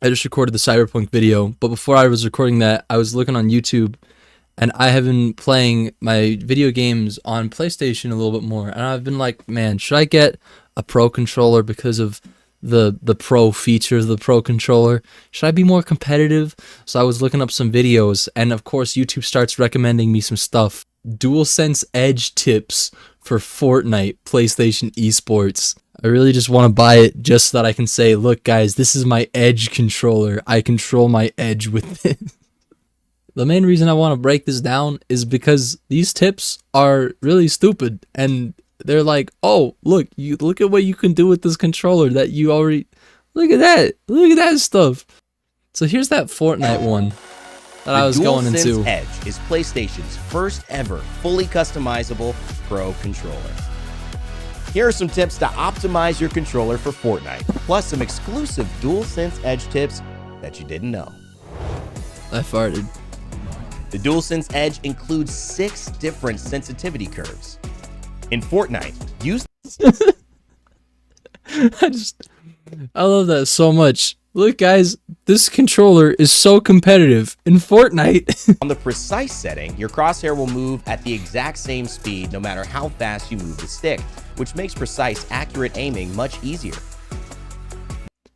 I just recorded the Cyberpunk video, but before I was recording that, I was looking on YouTube, and I have been playing my video games on PlayStation a little bit more, and I've been like, man, should I get a Pro controller because of the Pro features of the Pro controller? Should I be more competitive? So I was looking up some videos, and of course YouTube starts recommending me some stuff. DualSense Edge tips for Fortnite PlayStation esports. I really just want to buy it just so that I can say, look guys, this is my Edge controller. I control my Edge with it. The main reason I want to break this down is because these tips are really stupid, and they're like, oh, look at what you can do with this controller that you already, look at that stuff. So here's that Fortnite one that I was going into. The DualSense Edge is PlayStation's first ever fully customizable Pro controller. Here are some tips to optimize your controller for Fortnite, plus some exclusive DualSense Edge tips that you didn't know. I farted. The DualSense Edge includes 6 different sensitivity curves. In Fortnite, use I love that so much. Look guys, this controller is so competitive in Fortnite. on the precise setting, your crosshair will move at the exact same speed no matter how fast you move the stick, which makes precise, accurate aiming much easier.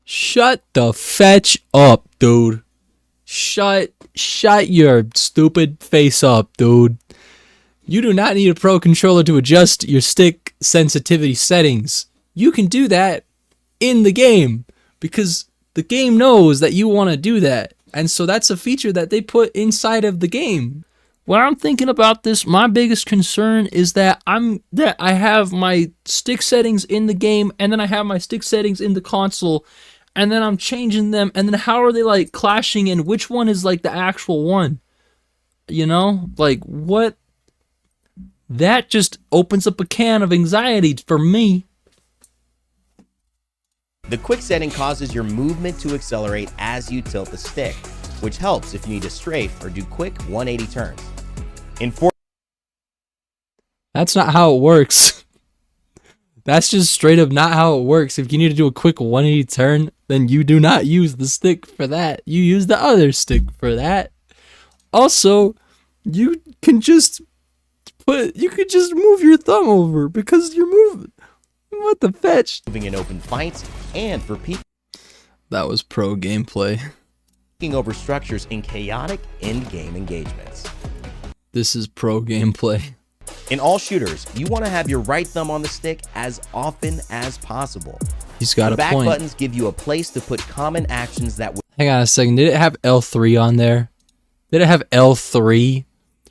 Shut the fetch up, dude. Shut your stupid face up, dude. You do not need a Pro controller to adjust your stick sensitivity settings. You can do that in the game because the game knows that you want to do that. And so that's a feature that they put inside of the game. When I'm thinking about this, my biggest concern is that I have my stick settings in the game, and then I have my stick settings in the console, and then I'm changing them, and then how are they like clashing, and which one is like the actual one? You know? Like what? That just opens up a can of anxiety for me. The quick setting causes your movement to accelerate as you tilt the stick, which helps if you need to strafe or do quick 180 turns. In That's not how it works. That's just straight up not how it works. If you need to do a quick 180 turn, then you do not use the stick for that. You use the other stick for that. Also, you can just move your thumb over because you're moving. What the fetch? moving in open fights and for peeking That was pro gameplay. over structures in chaotic end-game engagements. This is pro gameplay. In all shooters, you want to have your right thumb on the stick as often as possible. He's got The a back point. buttons give you a place to put common actions that Hang on a second. Did it have L3 on there? Did it have L3,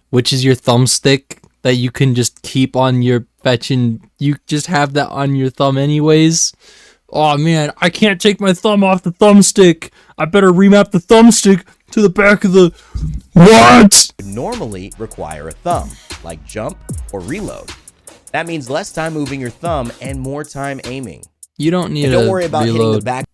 which is your thumbstick that you can just keep on your fetching? You just have that on your thumb anyways. Oh man, I can't take my thumb off the thumbstick. I better remap the thumbstick to the back of the... What? would normally require a thumb, like jump or reload. That means less time moving your thumb and more time aiming. You don't need And to don't worry about hitting the reload. back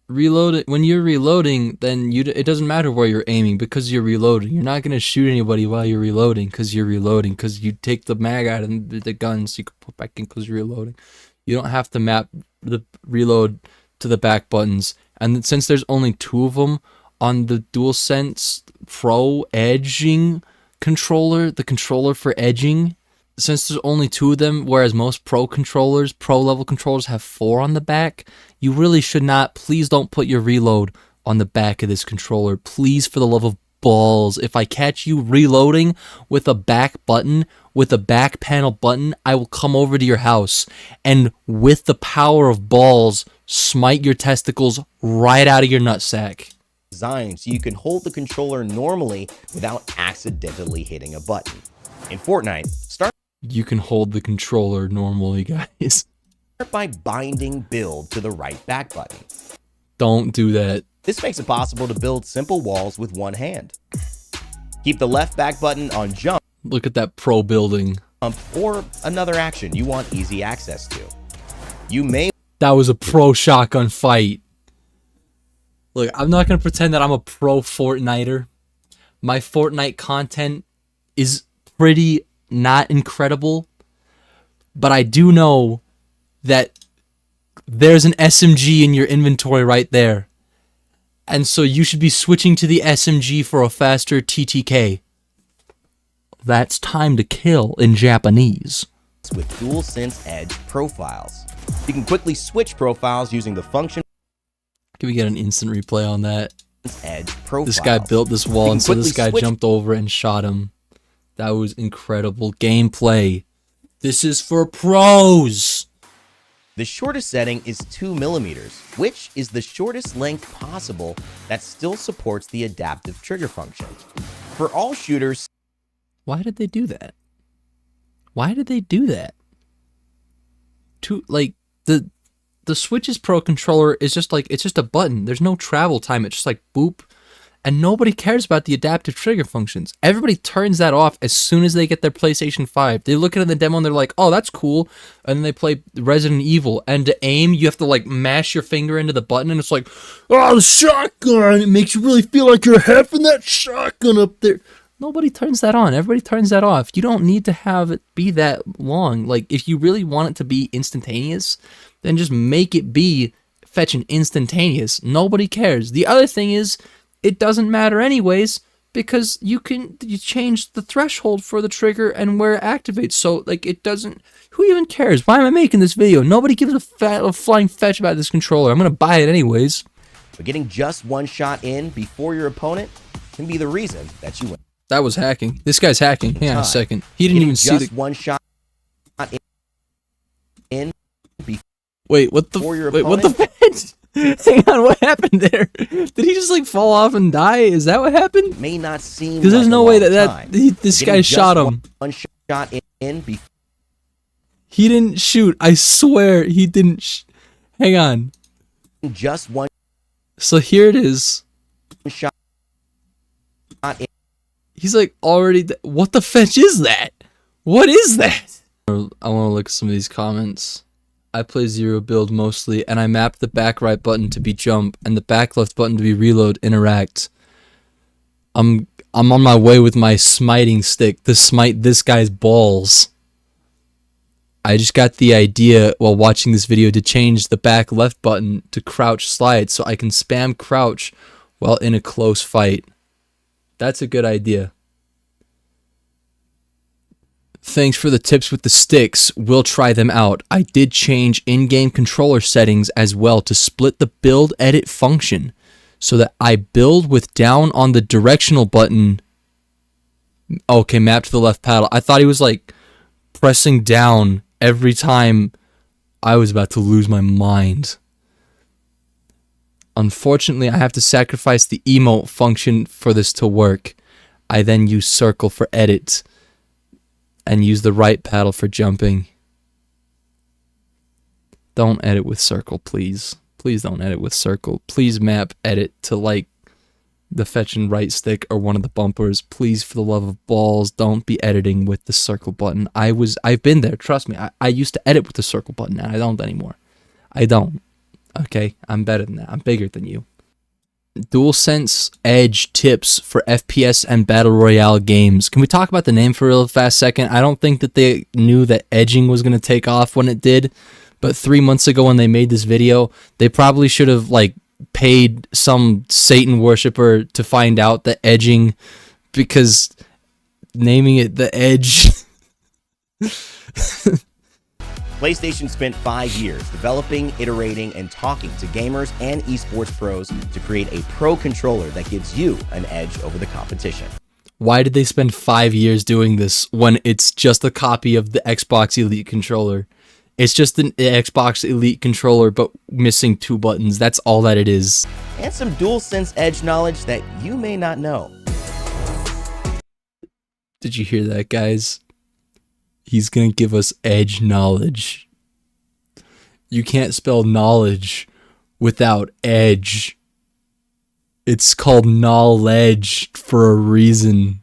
Reload it when you're reloading. Then it doesn't matter where you're aiming because you're reloading. You're not gonna shoot anybody while you're reloading because you're reloading. Because you take the mag out and the guns you can put back in because you're reloading. You don't have to map the reload to the back buttons. And since there's only 2 of them on the DualSense Pro edging controller, the controller for edging, since there's only 2 of them, whereas most pro level controllers have 4 on the back, you really should not, please don't put your reload on the back of this controller. Please, for the love of balls, if I catch you reloading with a back button, with a back panel button, I will come over to your house and with the power of balls, smite your testicles right out of your nutsack. designed so you can hold the controller normally without accidentally hitting a button. In Fortnite, start You can hold the controller normally, guys. by binding build to the right back button. Don't do that. This makes it possible to build simple walls with one hand. Keep the left back button on jump Look at that pro building. or another action you want easy access to. You may That was a pro shotgun fight. Look, I'm not going to pretend that I'm a pro Fortniter. My Fortnite content is pretty not incredible. But I do know that there's an SMG in your inventory right there. And so you should be switching to the SMG for a faster TTK. That's time to kill in Japanese. With DualSense Edge profiles. You can quickly switch profiles using the function Can we get an instant replay on that? Edge profiles. This guy built this wall, and so this guy jumped over and shot him. That was incredible gameplay. This is for pros. The shortest setting is 2 millimeters, which is the shortest length possible that still supports the adaptive trigger function. For all shooters, Why did they do that? Why did they do that? Like the Switch's Pro controller is just like, it's just a button. There's no travel time. It's just like boop. And nobody cares about the adaptive trigger functions. Everybody turns that off as soon as they get their PlayStation 5. They look at the demo and they're like, oh, that's cool. And then they play Resident Evil. And to aim, you have to like mash your finger into the button. And it's like, oh, the shotgun. It makes you really feel like you're having that shotgun up there. Nobody turns that on. Everybody turns that off. You don't need to have it be that long. Like, if you really want it to be instantaneous, then just make it be fetching instantaneous. Nobody cares. The other thing is, it doesn't matter anyways, because you change the threshold for the trigger and where it activates. So, like, it doesn't... Who even cares? Why am I making this video? Nobody gives a flying fetch about this controller. I'm going to buy it anyways. But getting just one shot in before your opponent can be the reason that you win. That was hacking. This guy's hacking. Hang on a second. He didn't even see the... one shot in before Wait, what the... Wait, what the fetch? Hang on, what happened there? Did he just like fall off and die? Is that what happened? May not seem because there's like no way that this guy shot him. One shot in before. He didn't shoot. I swear he didn't. Hang on. Just one. So here it is. Shot in. He's like already. What the fetch is that? What is that? I want to look at some of these comments. I play Zero build mostly, and I map the back right button to be jump and the back left button to be reload interact. I'm on my way with my smiting stick to smite this guy's balls. I just got the idea while watching this video to change the back left button to crouch slide so I can spam crouch while in a close fight. That's a good idea. Thanks for the tips with the sticks. We'll try them out. I did change in-game controller settings as well to split the build edit function so that I build with down on the directional button. Okay, map to the left paddle. I thought he was like pressing down every time. I was about to lose my mind. Unfortunately, I have to sacrifice the emote function for this to work. I then use circle for edit and use the right paddle for jumping. Don't edit with circle, please. Please don't edit with circle. Please map edit to like the fetch and right stick or one of the bumpers. Please, for the love of balls, don't be editing with the circle button. I've been there, trust me. I used to edit with the circle button and I don't anymore. I don't. Okay, I'm better than that. I'm bigger than you. DualSense Edge tips for FPS and Battle Royale games. Can we talk about the name for a real fast second? I don't think that they knew that edging was going to take off when it did, but 3 months ago when they made this video, they probably should have like paid some Satan worshiper to find out the edging, because naming it the Edge... PlayStation spent 5 years developing, iterating, and talking to gamers and esports pros to create a pro controller that gives you an edge over the competition. Why did they spend 5 years doing this when it's just a copy of the Xbox Elite controller? It's just an Xbox Elite controller, but missing 2 buttons. That's all that it is. And some DualSense Edge knowledge that you may not know. Did you hear that, guys? He's going to give us edge knowledge. You can't spell knowledge without edge. It's called knowledge for a reason.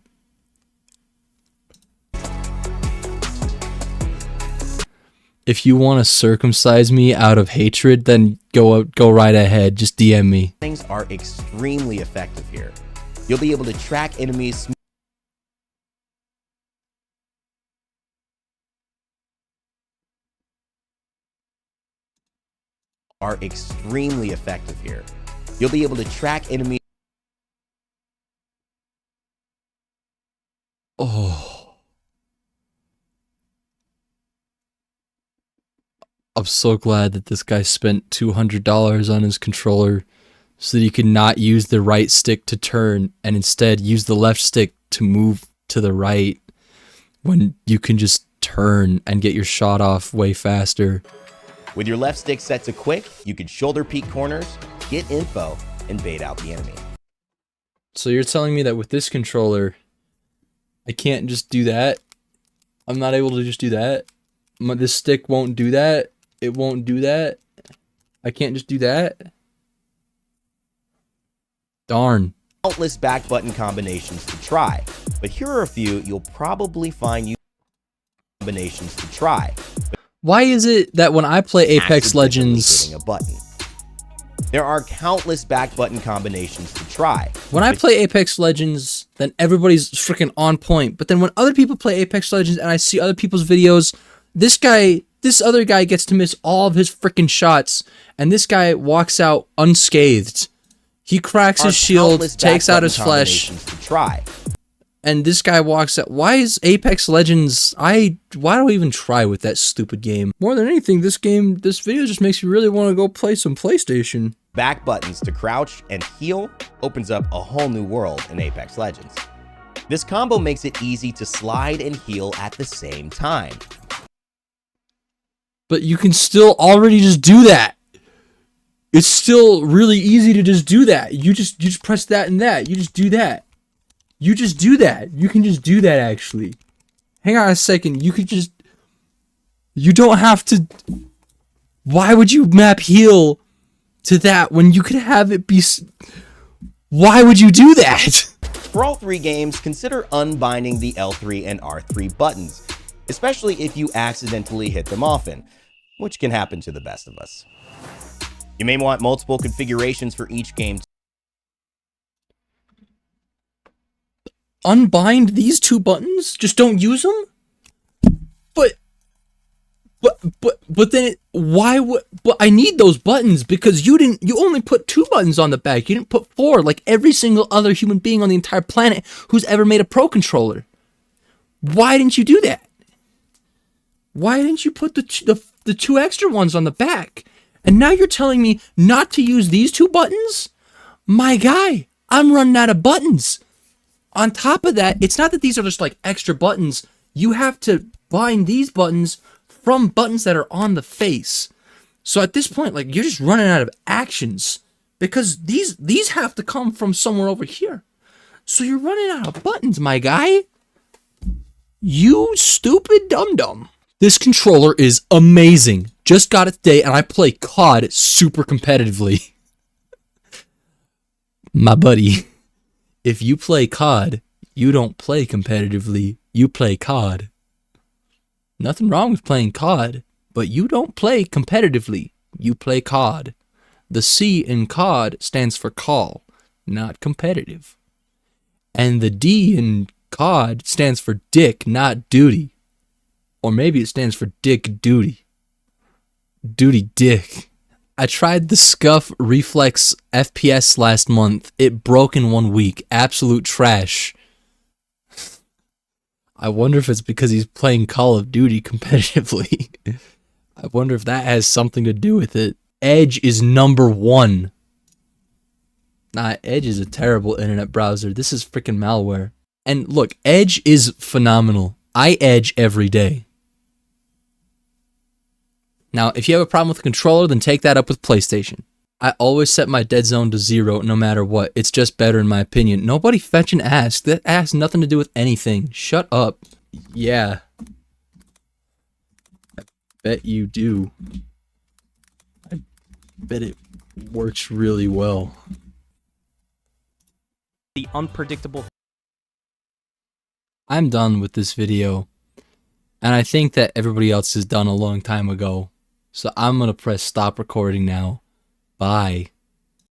If you want to circumcise me out of hatred, then go right ahead. Just DM me. Things are extremely effective here. You'll be able to track enemies are extremely effective here. You'll be able to track enemies. Oh. I'm so glad that this guy spent $200 on his controller so that he could not use the right stick to turn and instead use the left stick to move to the right when you can just turn and get your shot off way faster. With your left stick set to quick, you can shoulder peek corners, get info, and bait out the enemy. So you're telling me that with this controller, I can't just do that? I'm not able to just do that? This stick won't do that? It won't do that? I can't just do that? Darn. Countless back button combinations to try, but here are a few you'll probably find useful combinations to try. Why is it that when I play Apex Legends, hitting a button. There are countless back button combinations to try. When I play Apex Legends, then everybody's freaking on point. But then when other people play Apex Legends and I see other people's videos, this other guy gets to miss all of his freaking shots, and this guy walks out unscathed. He cracks his shield, takes out his flesh, to try. and this guy walks out. Why is Apex Legends... why do I even try with that stupid game? More than anything, this video just makes me really want to go play some PlayStation. Back buttons to crouch and heal opens up a whole new world in Apex Legends. This combo makes it easy to slide and heal at the same time. But you can still already just do that. It's still really easy to just do that. You just press that and that. You just do that. You just do that. You can just do that, actually. Hang on a second. You don't have to... Why would you map heal to that when you could have it be... Why would you do that? For all three games, consider unbinding the L3 and R3 buttons, especially if you accidentally hit them often, which can happen to the best of us. You may want multiple configurations for each game. Unbind these two buttons? Just don't use them? But then why would... But I need those buttons because you only put 2 buttons on the back. You didn't put 4 like every single other human being on the entire planet who's ever made a Pro Controller. Why didn't you do that? Why didn't you put the 2 extra ones on the back? And now you're telling me not to use these 2 buttons? My guy, I'm running out of buttons. On top of that, it's not that these are just like extra buttons. You have to bind these buttons from buttons that are on the face. So at this point, like, you're just running out of actions because these have to come from somewhere over here. So you're running out of buttons, my guy. You stupid dum-dum. This controller is amazing. Just got it today, and I play COD super competitively. My buddy, if you play COD, you don't play competitively, you play COD. Nothing wrong with playing COD, but you don't play competitively, you play COD. The C in COD stands for call, not competitive. And the D in COD stands for dick, not duty. Or maybe it stands for dick duty. Duty dick. I tried the Scuff Reflex FPS last month. It broke in 1 week. Absolute trash. I wonder if it's because he's playing Call of Duty competitively. I wonder if that has something to do with it. Edge is #1. Nah, Edge is a terrible internet browser. This is freaking malware. And look, Edge is phenomenal. I edge every day. Now, if you have a problem with the controller, then take that up with PlayStation. I always set my dead zone to 0 no matter what. It's just better in my opinion. Nobody fetch and ask. That has nothing to do with anything. Shut up. Yeah. I bet you do. I bet it works really well. The unpredictable. I'm done with this video. And I think that everybody else is done a long time ago. So I'm going to press stop recording now. Bye.